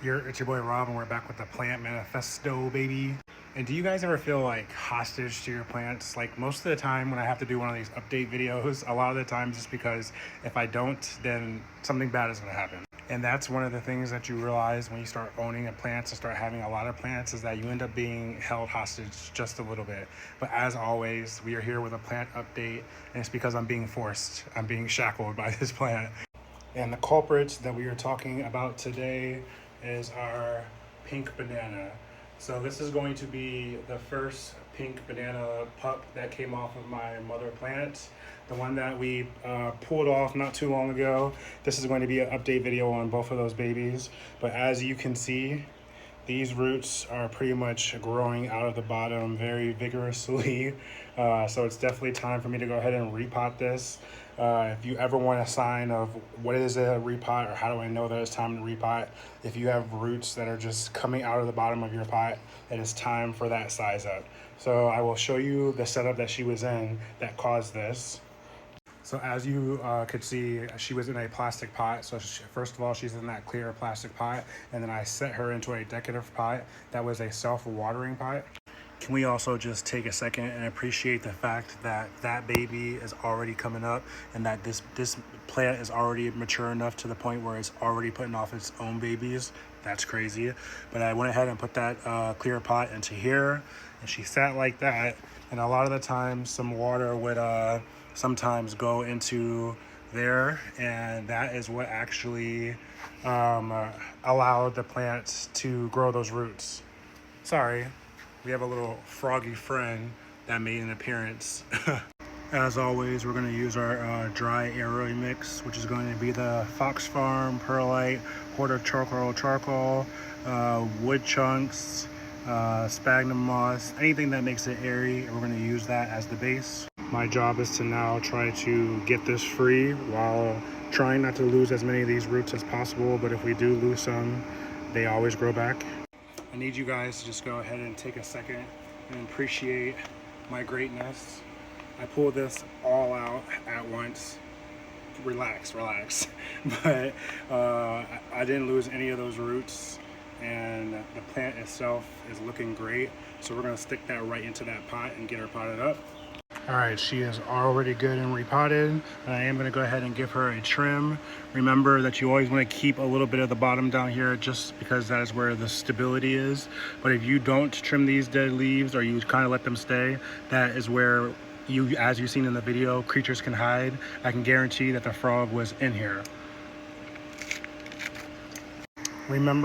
It's your boy Rob, and we're back with the Plant Manifesto, baby. And do you guys ever feel like hostage to your plants? Like most of the time when I have to do one of these update videos, a lot of the times it's because if I don't, then something bad is gonna happen. And that's one of the things that you realize when you start owning a plant and start having a lot of plants, is that you end up being held hostage just a little bit. But as always, we are here with a plant update, and it's because I'm being forced. I'm being shackled by this plant. And the culprits that we are talking about today is our pink banana. So this is going to be the first pink banana pup that came off of my mother plant, the one that we pulled off not too long ago. This is going to be an update video on both of those babies. But as you can see, these roots are pretty much growing out of the bottom very vigorously. So it's definitely time for me to go ahead and repot this. If you ever want a sign of what is a repot, or how do I know that it's time to repot, if you have roots that are just coming out of the bottom of your pot, it is time for that size up. So I will show you the setup that she was in that caused this. So as you could see, she was in a plastic pot. So first of all, she's in that clear plastic pot, and then I set her into a decorative pot that was a self-watering pot. Can we also just take a second and appreciate the fact that that baby is already coming up, and that this plant is already mature enough to the point where it's already putting off its own babies? That's crazy. But I went ahead and put that clear pot into here, and she sat like that. And a lot of the time, some water would sometimes go into there, and that is what actually allowed the plant to grow those roots. Sorry, we have a little froggy friend that made an appearance. As always, we're going to use our dry aerosol mix, which is going to be the Fox Farm Perlite Horticultural Charcoal, wood chunks, sphagnum moss, anything that makes it airy. We're going to use that as the base. My job is to now try to get this free while trying not to lose as many of these roots as possible. But if we do lose some, they always grow back. I need you guys to just go ahead and take a second and appreciate my greatness. I pulled this all out at once. Relax. But I didn't lose any of those roots, and the plant itself is looking great. So we're gonna stick that right into that pot and get her potted up. All right, she is already good and repotted, and I am gonna go ahead and give her a trim. Remember that you always wanna keep a little bit of the bottom down here, just because that is where the stability is. But if you don't trim these dead leaves, or you kind of let them stay, that is where you, as you've seen in the video, creatures can hide. I can guarantee that the frog was in here. Remember